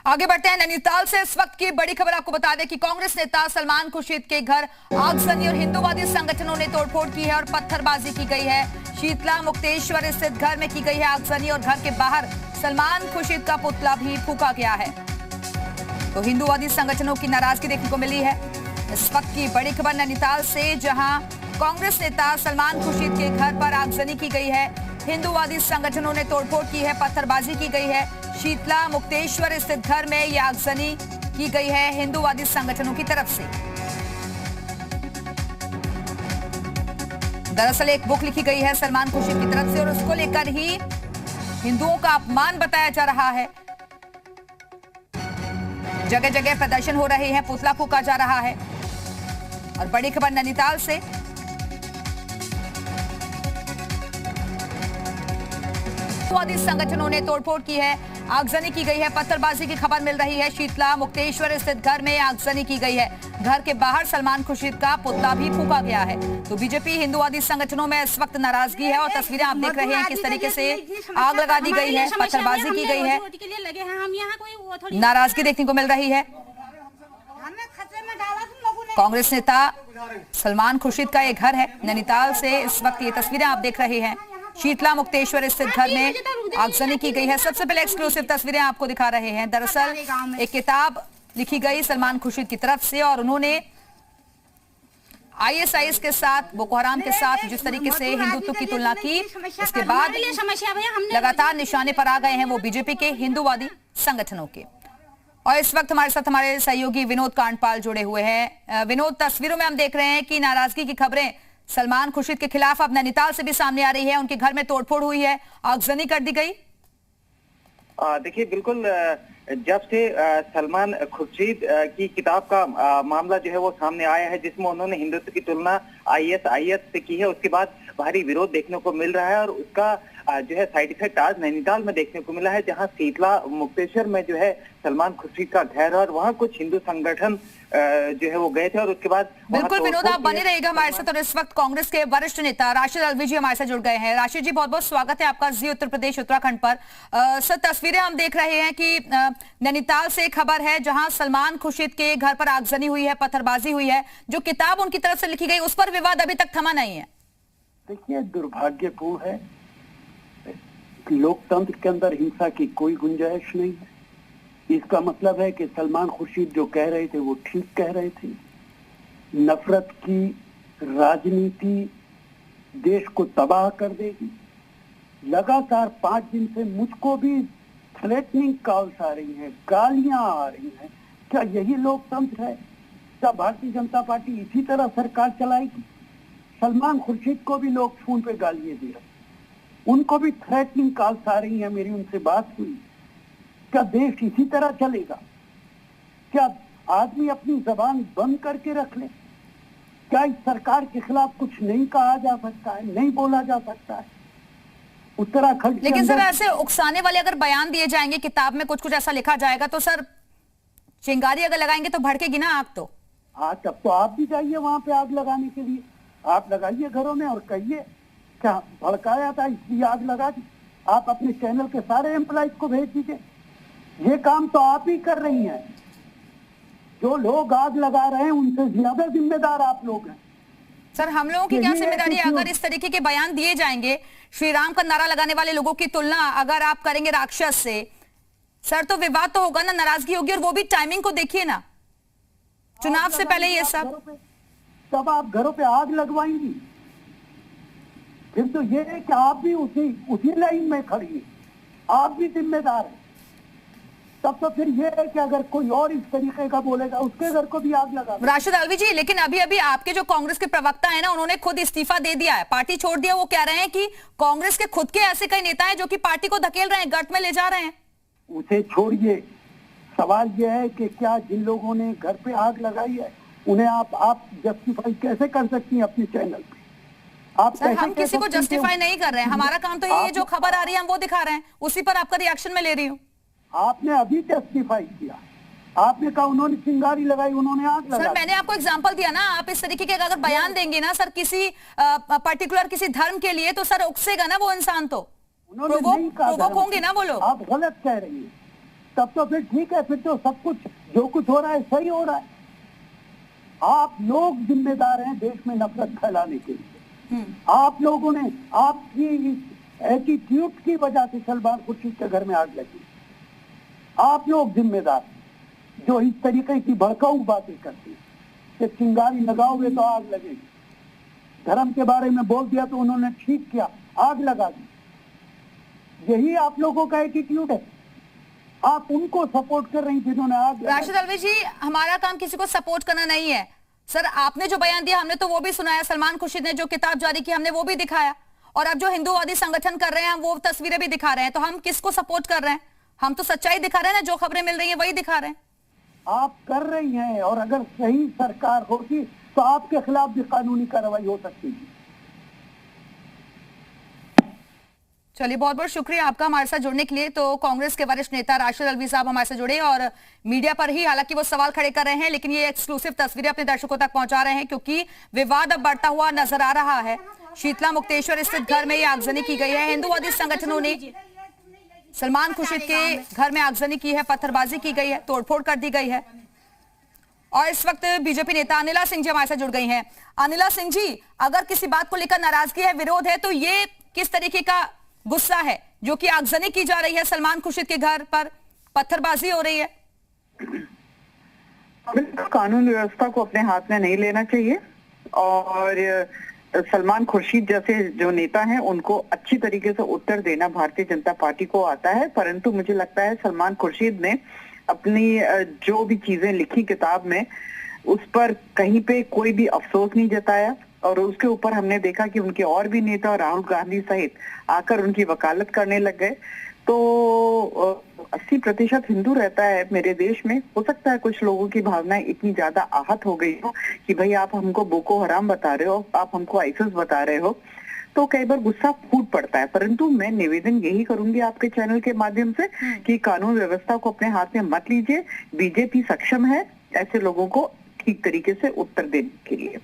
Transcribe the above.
आगे बढ़ते हैं। नैनीताल से इस वक्त की बड़ी खबर आपको बता दें कि कांग्रेस नेता सलमान खुर्शीद के घर आगजनी और हिंदूवादी संगठनों ने तोड़फोड़ की है और पत्थरबाजी की गई है। शीतला मुक्तेश्वर स्थित घर में की गई है आगजनी और घर के बाहर सलमान खुर्शीद का पुतला भी फूंका गया है। तो हिंदूवादी संगठनों की नाराजगी देखने को मिली है। इस वक्त की बड़ी खबर नैनीताल से, जहां कांग्रेस नेता सलमान खुर्शीद के घर पर आगजनी की गई है, हिंदूवादी संगठनों ने तोड़फोड़ की है, पत्थरबाजी की गई है। शीतला मुक्तेश्वर स्थित घर में यह आगजनी की गई है हिंदूवादी संगठनों की तरफ से। दरअसल एक बुक लिखी गई है सलमान खुर्शीद की तरफ से और उसको लेकर ही हिंदुओं का अपमान बताया जा रहा है। जगह जगह प्रदर्शन हो रहे हैं, पुतला फूंका जा रहा है। और बड़ी खबर नैनीताल से, हिंदूवादी संगठनों ने तोड़फोड़ की है, आगजनी की गई है, पत्थरबाजी की खबर मिल रही है। शीतला मुक्तेश्वर स्थित घर में आगजनी की गई है। घर के बाहर सलमान खुर्शीद का पुतला भी फूंका गया है। तो बीजेपी हिंदूवादी संगठनों में इस वक्त नाराजगी है और तस्वीरें आप देख रहे हैं किस तरीके से आग लगा दी गई है, पत्थरबाजी की गई है, नाराजगी देखने को मिल रही है। कांग्रेस नेता सलमान खुर्शीद का ये घर है नैनीताल से। इस वक्त ये तस्वीरें आप देख रहे हैं। शीतला मुक्तेश्वर स्थित घर में आगजनी की गई है। सबसे पहले एक्सक्लूसिव तस्वीरें आपको दिखा रहे हैं। दरअसल एक किताब लिखी गई सलमान खुर्शीद की तरफ से और उन्होंने आईएसआईएस के साथ, बोको हराम के साथ जिस तरीके से हिंदुत्व की तुलना की, उसके बाद लगातार निशाने पर आ गए हैं वो बीजेपी के हिंदूवादी संगठनों के। और इस वक्त हमारे साथ हमारे सहयोगी विनोद कांडपाल जुड़े हुए हैं। विनोद, तस्वीरों में हम देख रहे हैं कि नाराजगी की खबरें सलमान खुर्शीद के खिलाफ अब नैनीताल से भी सामने आ रही है। उनके घर में तोड़फोड़ हुई है, आगजनी कर दी गई। देखिए, बिल्कुल जब से सलमान खुर्शीद की किताब का मामला जो है वो सामने आया है, जिसमें उन्होंने हिंदुत्व की तुलना आईएस से की है, उसके बाद भारी विरोध देखने को मिल रहा है। और उसका जो है साइड इफेक्ट आज नैनीताल में देखने को मिला है, जहां शीतला मुक्तेश्वर में जो है सलमान खुर्शीद का घर और वहां कुछ हिंदू संगठन जो है वो गए थे। और उसके बाद बिल्कुल विनोद, आप बने रहिएगा हमारे साथ। और इस वक्त कांग्रेस के वरिष्ठ नेता राशिद अलवी जी हमारे साथ जुड़ गए हैं। राशिद जी, बहुत बहुत स्वागत है आपका जी उत्तर प्रदेश उत्तराखंड पर। सर, तस्वीरें हम देख रहे हैं कि नैनीताल से खबर है जहां सलमान खुर्शीद के घर पर आगजनी हुई है, पत्थरबाजी हुई है। जो किताब उनकी तरफ से लिखी गई उस पर विवाद अभी तक थमा नहीं है। देखिए, दुर्भाग्यपूर्ण है। लोकतंत्र के अंदर हिंसा की कोई गुंजाइश नहीं है। इसका मतलब है कि सलमान खुर्शीद जो कह रहे थे वो ठीक कह रहे थे। नफरत की राजनीति देश को तबाह कर देगी। लगातार 5 दिन से मुझको भी थ्रेटनिंग कॉल्स आ रही हैं, गालियां आ रही हैं। क्या यही लोकतंत्र है? क्या भारतीय जनता पार्टी इसी तरह सरकार चलाएगी? सलमान खुर्शीद को भी लोग फोन पे गालियां दे रहे, उनको भी थ्रेटनिंग कॉल्स आ रही है। मेरी उनसे बात हुई। क्या देश इसी तरह चलेगा? क्या आदमी अपनी जबान बंद करके रख ले? क्या इस सरकार के खिलाफ कुछ नहीं कहा जा सकता है, नहीं बोला जा सकता है? उत्तराखंड, लेकिन सर ऐसे उकसाने वाले अगर बयान दिए जाएंगे, किताब में कुछ कुछ ऐसा लिखा जाएगा, तो सर चिंगारी अगर लगाएंगे तो भड़केगी ना आग। तो हाँ, तब तो आप भी जाइए वहां पे आग लगाने के लिए। आप लगाइए घरों में और कहिए क्या भड़काया था इसलिए आग लगा दी। आप अपने चैनल के सारे एम्प्लॉइज को भेज दीजिए। ये काम तो आप ही कर रही हैं। जो लोग आग लगा रहे हैं उनसे ज्यादा जिम्मेदार आप लोग हैं। सर, हम लोगों की क्या जिम्मेदारी है? अगर इस तरीके के बयान दिए जाएंगे, श्री राम का नारा लगाने वाले लोगों की तुलना अगर आप करेंगे राक्षस से, सर तो विवाद तो होगा ना, नाराजगी होगी। और वो भी टाइमिंग को देखिए ना, चुनाव से पहले ये सब। तब आप घरों पे आग लगवाएंगी। फिर तो ये है कि आप भी उसी लाइन में खड़ी है, आप भी जिम्मेदार हैं। तब तो फिर ये है कि अगर कोई और इस तरीके का बोलेगा उसके घर को भी आग लगा। राशिद अलवी जी, लेकिन अभी अभी आपके जो कांग्रेस के प्रवक्ता है ना, उन्होंने खुद इस्तीफा दे दिया है, पार्टी छोड़ दिया। वो कह रहे हैं कि कांग्रेस के खुद के ऐसे कई नेता हैं जो कि पार्टी को धकेल रहे हैं, गर्त में ले जा रहे हैं। उसे छोड़िए। सवाल यह है कि क्या जिन लोगों ने घर पे आग लगाई है उन्हें आप जस्टिफाई कैसे कर सकती हैं अपने चैनल पे? आप सर, हम किसी को जस्टिफाई नहीं कर रहे हैं। हमारा काम तो ये जो खबर आ रही है हम वो दिखा रहे हैं, उसी पर आपका रिएक्शन में ले रही हूँ। आपने अभी जस्टिफाई किया। आपने कहा उन्होंने चिंगारी लगाई, उन्होंने आग लगाई। सर, मैंने आपको एग्जांपल दिया ना। आप इस तरीके के अगर बयान देंगे ना सर किसी पर्टिकुलर किसी धर्म के लिए, तो सर उकसेगा ना वो इंसान। तो प्रोवोक होंगे ना वो लोग। आप गलत कह रही है। तब तो फिर ठीक है, फिर तो सब कुछ जो कुछ हो रहा है सही हो रहा है। आप लोग जिम्मेदार हैं देश में नफरत फैलाने के लिए। आप लोगों ने, आपकी एटीट्यूड की वजह से सलमान खुर्शीद के घर में आग लगी। आप लोग जिम्मेदार हैं जो इस तरीके की भड़काऊ बातें करते हैं कि चिंगारी लगाओगे तो आग लगेगी, धर्म के बारे में बोल दिया तो उन्होंने ठीक किया, आग लगा दी। यही आप लोगों का एटीट्यूड है। आप उनको सपोर्ट कर रही थी जिन्होंने आग लगाई। राशिद अलवी जी, हमारा काम किसी को सपोर्ट करना नहीं है। सर, आपने जो बयान दिया हमने तो वो भी सुनाया, सलमान खुर्शीद ने जो किताब जारी की हमने वो भी दिखाया, और अब जो हिंदूवादी संगठन कर रहे हैं हम वो तस्वीरें भी दिखा रहे हैं। तो हम किसको सपोर्ट कर रहे हैं? हम तो सच्चाई दिखा रहे हैं ना, जो खबरें मिल रही है वही दिखा रहे हैं। आप कर रही हैं, और अगर सही सरकार होती तो आपके खिलाफ भी कानूनी कार्रवाई हो सकती थी। चलिए, बहुत बहुत शुक्रिया आपका हमारे साथ जुड़ने के लिए। तो कांग्रेस के वरिष्ठ नेता राशिद अलवी साहब हमारे साथ जुड़े और मीडिया पर ही हालांकि वो सवाल खड़े कर रहे हैं, लेकिन ये एक्सक्लूसिव तस्वीरें अपने दर्शकों तक पहुंचा रहे हैं क्योंकि विवाद अब बढ़ता हुआ नजर आ रहा है। शीतला मुक्तेश्वर स्थित घर में ये आगजनी की गई है। हिंदूवादी संगठनों ने सलमान खुर्शीद के घर में आगजनी की है, पत्थरबाजी की गई है, तोड़फोड़ कर दी गई है। और इस वक्त बीजेपी नेता अनिला सिंह जी हमारे साथ जुड़ गई हैं। अनिला सिंह जी, अगर किसी बात को लेकर नाराजगी है, विरोध है, तो ये किस तरीके का गुस्सा है जो कि आगजनी की जा रही है, सलमान खुर्शीद के घर पर पत्थरबाजी हो रही है? कानून व्यवस्था को अपने हाथ में नहीं लेना चाहिए, और सलमान खुर्शीद जैसे जो नेता हैं उनको अच्छी तरीके से उत्तर देना भारतीय जनता पार्टी को आता है। परंतु मुझे लगता है सलमान खुर्शीद ने अपनी जो भी चीजें लिखी किताब में, उस पर कहीं पे कोई भी अफसोस नहीं जताया, और उसके ऊपर हमने देखा कि उनके और भी नेता राहुल गांधी सहित आकर उनकी वकालत करने लग गए। तो 80% हिंदू रहता है मेरे देश में। हो सकता है कुछ लोगों की भावनाएं इतनी ज्यादा आहत हो गई हो कि भाई आप हमको बोको हराम बता रहे हो, आप हमको आईसिस बता रहे हो, तो कई बार गुस्सा फूट पड़ता है। परंतु मैं निवेदन यही करूंगी आपके चैनल के माध्यम से कि कानून व्यवस्था को अपने हाथ में मत लीजिए। बीजेपी सक्षम है ऐसे लोगों को ठीक तरीके से उत्तर देने के लिए।